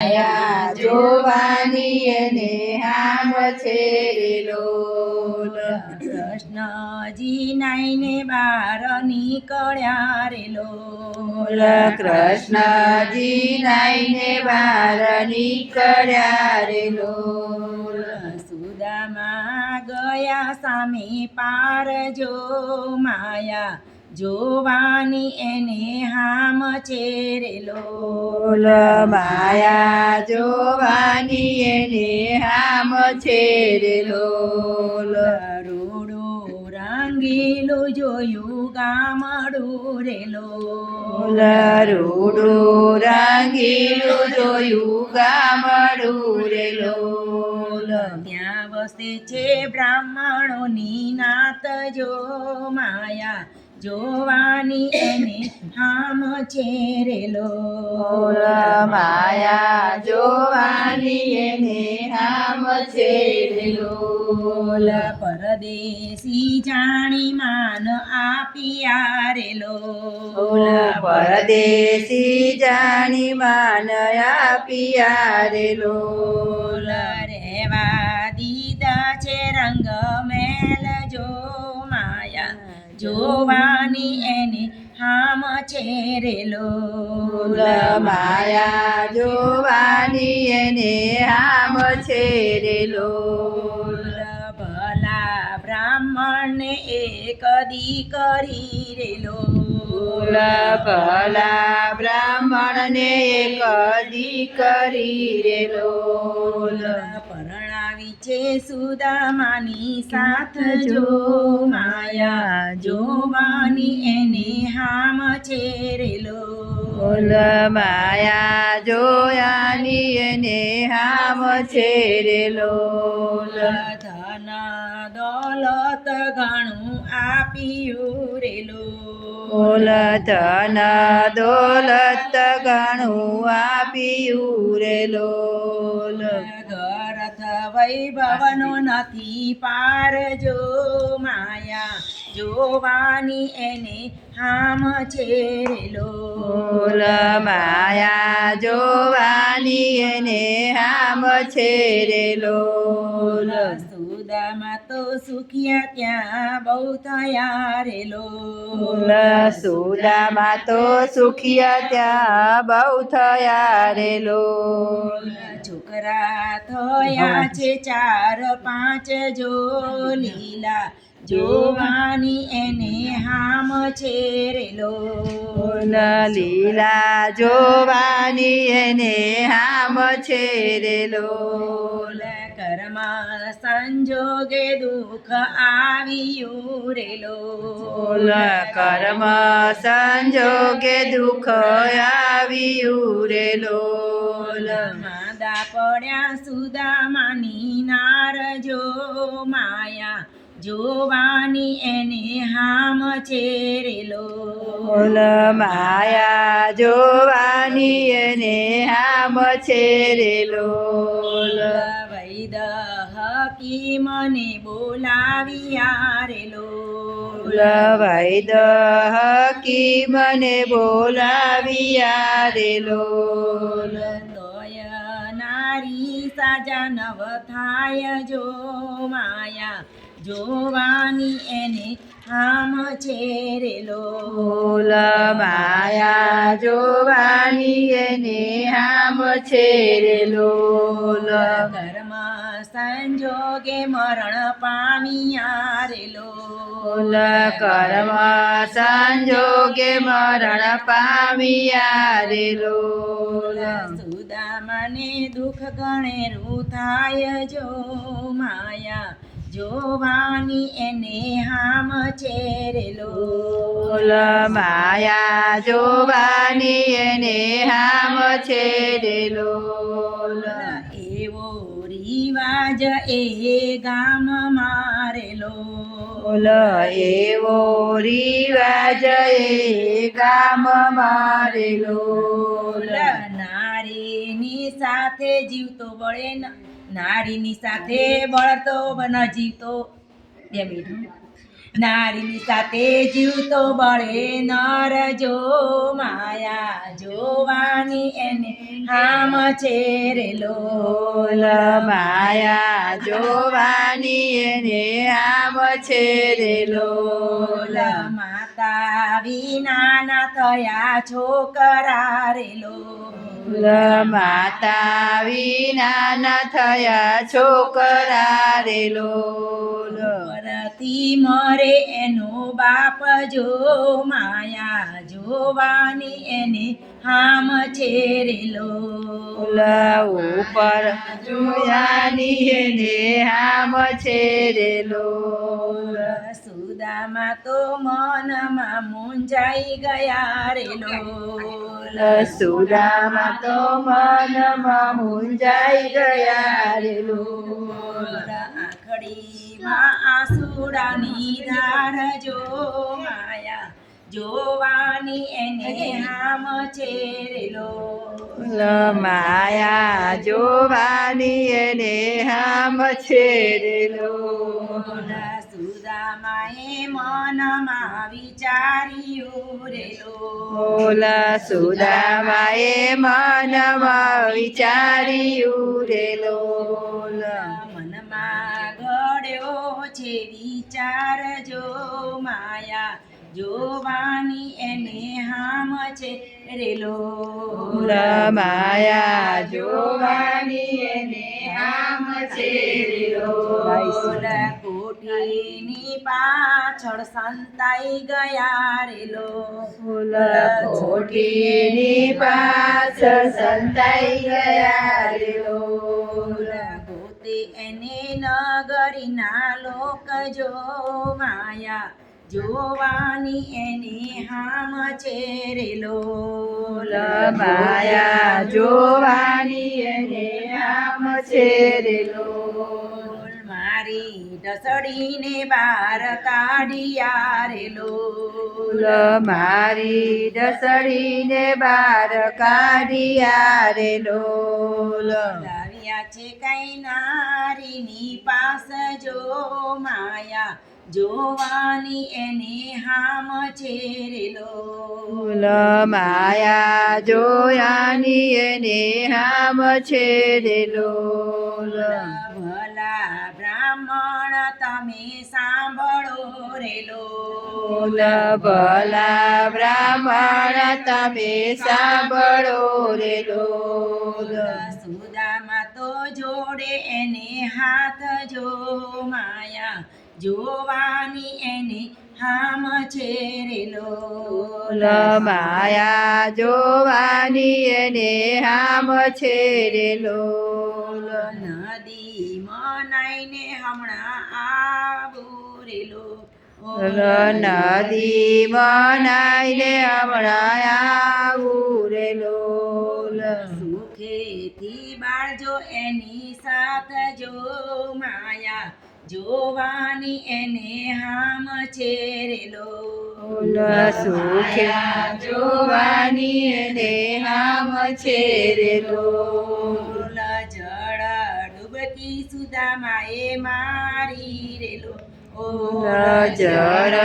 માયા જોવાની એને હામ છે રે લોલ. કૃષ્ણજી નાઈને બાર નીકળ્યા રે લોલ. કૃષ્ણજી નાઈને બહાર નીકળ્યા રે લોલ. સુદામા ગયા સામે પાર જો માયા જોવાની એને હામ છે રે લોલ. માયા જોવાની એને હામ છે રે લોલ. રૂડું રંગીલું જોયું ગામડું રે લોલ. રૂડું રંગીલું જોયું ગામડું રે લોલ. ત્યાં વસે છે બ્રાહ્મણોની નાત જો માયા જોવાની એને હામ છે રે લોલ. માયા જોવાની એને હામ છે રે લોલ. પરદેશી જાણી માન આપિયા રે લોલ. પરદેશી જાણી માન આપિયા રે લોલ. રેવા દીધા છે રંગ મેલ જો માયા જોવાની એને હામ છે રે લોલ. માયા જોવાની એને હામ છે રે લોલ. ભલા બ્રાહ્મણને એક દીકરી રે લોલ. ભલા બ્રાહ્મણને એક દીકરી રે લોલ. પરણાવી છે સુદામાની સાથ જો માયા જોવાની એને હામ છે રે લોલ. માયા જોયાની એને હામ છે રે લોલ. ધન દોલત ઘણું આપ્યું રે લોલ. ધન દોલત ઘણું આપ્યું રે લોલ. ગરથ વૈભવનો નથી પાર જો માયા જોવાની એને હામ છે રે લોલ. માયા જોવાની એને હામ છે રે લોલ. સુદામા તો સુખિયા ત્યાં બહુ થયા રે લોલ. સુદામા તો સુખિયા ત્યાં બહુ થયા રે લોલ. છોકરા થયા છે 4-5 જો લીલા જોવાની એને હામ છે રે લોલ. લીલા જોવાની એને હામ છે રે લોલ. કર્મ સંજોગે દુઃખ આવ્યું રે લોલ. કર્મ સંજોગે દુઃખ આવ્યું રે લોલ. માંદા પડ્યા સુદામાની નાર જો માયા જોવાની એને હામ છે રે લોલ. માયા જોવાની એને હામ છે રે લોલ. વૈદ હકીમને બોલાવ્યા રે લોલ. વૈદ હકીમને બોલાવ્યા રે લોલ. તોય નારી સાજા નવ થાય જો માયા જોવાની એને હામ છે રે લોલ. માયા જોવાની એને હામ છે રે લોલ. કર્મ સંજોગે મરણ પામ્યા રે લોલ. કર્મ સંજોગે મરણ પામ્યા રે લોલ. સુદામાને દુઃખ ગણેરું થાય જો માયા જોવાની એને હામ છે રે લોલ. માયા જોવાની એને હામ છે રે લોલ. એવો રિવાજ એ ગામ મારે લોલ. એવો રિવાજ એ ગામ મારે લોલ. નારીની સાથે જીવતો બળે નારીની સાથે બળતો ન જીવતો 2 મિનિટ નારીની સાથે જીવતો બળે નર જો માયા જોવાની એને હામ છે રે લોલ માયા જોવાની એને આમ છે રે લોલ માતા વિના ના થયા છોકરા રે લોલ માતા વિના ના થયા છોકરા રે લોલ પરથી મરે એનો બાપ જો માયા જોવાની એને હામ છે રે લોલ ઉપર જોયાની એને આમ છે રે લોલ સુદામા તો મનમાં મૂંઝાઈ ગયા રે લોલ સુદામા તો મનમાં મૂંઝાઈ ગયા રે લોલ આખડીમાં આસુડાની ધાર જો માયા જોવાની એને હામ છે રે લોલ માયા જોવાની એને હામ છે રે લોલ સુદામાએ મનમાં વિચાર્યું રે લોલ સુદામાએ મનમાં વિચાર્યું રે લોલ મનમાં ઘડ્યો છે વિચાર જો માયા જોવાની એને હામ છે રે લોલ માયા જોવાની એને હામ છે રે લોલ કોઠીની પાછળ સંતાઈ ગયા રે લોલ કોઠીની પાછળ સંતાઈ ગયા રે લોલ ગોતે એને નગરીના લોક જો માયા જોવાની એની હામ છે રે લોલ માયા જોવાની એને હામ છે રે લોલ મારી ડસડીને બહાર કાઢિયા રે લોલ મારી ડસડીને બહાર કાઢિયા રે લોલ લાવ્યા છે કઈ નારીની પાસ જો માયા જોવાની એને હામ છે રે લોલ માયા જોયાની એને હામ છે રે લોલ ભલા બ્રાહ્મણ તમે સાંભળો રે લોલ ભલા બ્રાહ્મણ તમે સાંભળો રે લોલ સુદામા તો જોડે એને હાથ જો માયા જોવાની એને હામ છે રે લોલ માયા જોવાની એને હામ છે રે લોલ નદી મનાઈને હમણાં આવું રે લોલ નદી મનાઈને હમણાં આવું રે લોલ સુખેથી બાળજો એની સાથ જો માયા જોવાની એને હામ છે રે લોલ સુખ્યા જોવાની એને હામ છે રે લોલ જળ ડૂબકી સુદામાએ મારી રે લોલ જળ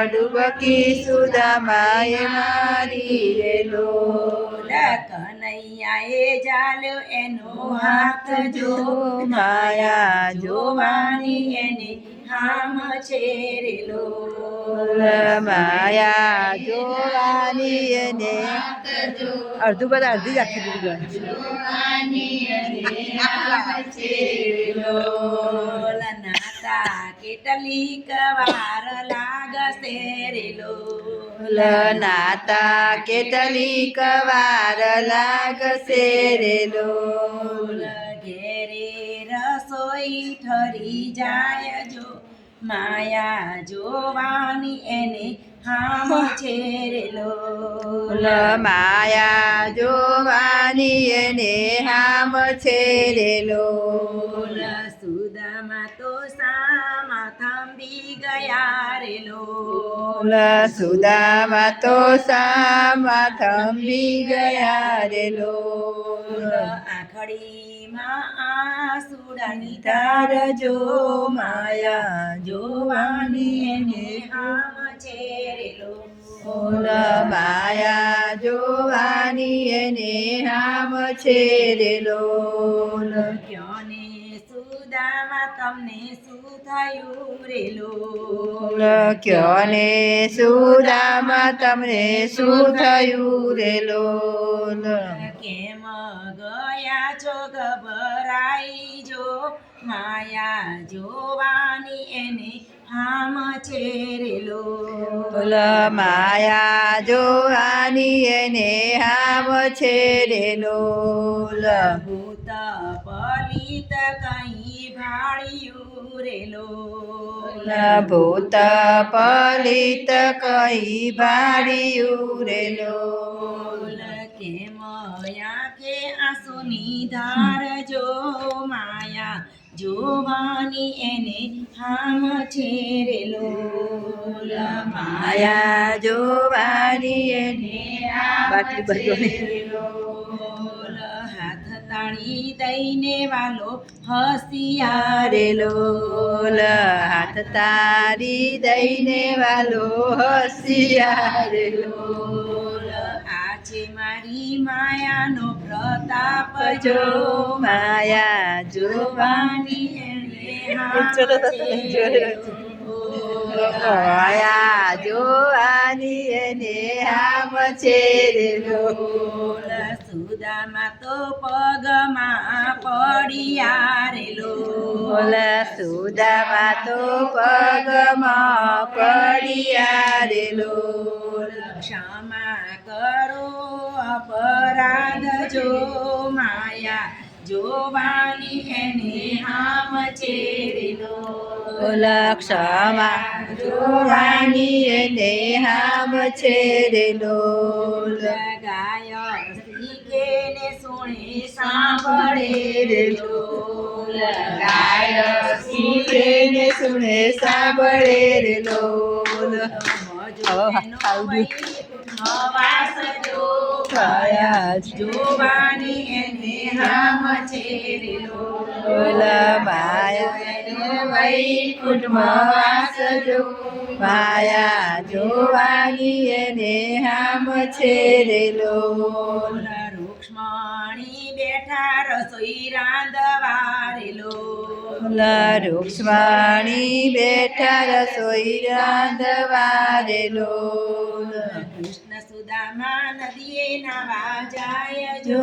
ડૂબકી સુદામાએ મારી રે લોલ કનૈયાએ જાલ્યો એનો હાથ જો માયા જોવાની એને હામ છે રે લોલ માયા જોવાની એને અડધું બધા અડધી જ આખી દીધી લોલ નાતા કેટલીક વાર લાગશે રે લોલ નાતા કેટલીક વાર લાગશે રે લોલ ઘેરે રસોઈ ઠરી જાય જો માયા જોવાની એને હામ છે રે લોલ માયા જોવાની એને હામ છે રે લોલ સુદામા તો સામા થંભી ગયા રે લોલ સુદામા તો સામા થંભી ગયા રે લોલ આંગળીમાં આસુડાની ધાર જો માયા જોવાની એને હામ છેરેલો માયા જોવાની એને હામ છેરેલો ક્યોને સુદામા તમને શું થયું રેલો લખ્યો ને સુદામા તમને શું થયું રે લોલ કેમ ગયા છો ગભરાઈ જો માયા જોવાની એને હામ છેરેલો માયા જોવાની એને હામ છેરે લોલ ભૂત પલિત કઈ ભાળ્યું રેલો ભૂત પલિત કઈ ભાડ્યું રે લોલ કેમ કે આંસુની ધાર જો માયા જોવાની એને હામ છેરેલો માયા જોવાની એને બાટલી છેરેલો હાથ તાળી દઈને વાલો હસિયા રે લોલ હાથ તારી દઈને વાલો હસિયા રે લોલ આ છે મારી માયાનો પ્રતાપ જો જો માયા જોવાની માયા જોવાની એને હામ છે રે લોલ સુદામા તો પગમાં પડ્યા રેલો સુદામા તો પગમાં પડ્યા રે લોલ ક્ષમા કરો અપરાધ જો માયા જોવાની એને હામ છેરેલો ક્ષમા જોવાની એને હામ છે રે લોલ ગાય શીખે ને સુણે સાંભળે રેલો ગાય શીખે ને સુણે સાંભળે રે લોલ વાસ જો માયા જોવાની એને હામ છેરેલો માયા વૈકુંઠમાં વાસ જો માયા જોવાની એને હામ છે રે લોલ રૂક્ષ્મણી બેઠા રસોઈ રાંધવા રેલો રૂક્ષ્મણી બેઠા રસોઈ રાંધવા રે લોલ કૃષ્ણ સુદામા નદીએ નાવા જાય જો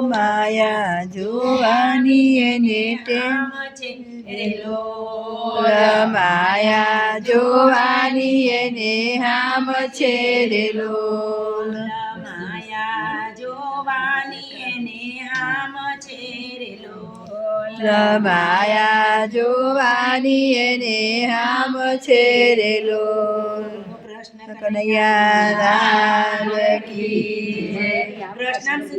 માયા જોવાની એને ટેમ હામ છેરેલો માયા જોવાની એને હામ છે રે લોલ માયા જોવાની એને હામ છેરેલો માયા જોવાની એને હામ છે રે લોલ કૃષ્ણ કનૈયા લાલ કી જય. કૃષ્ણ સુદામા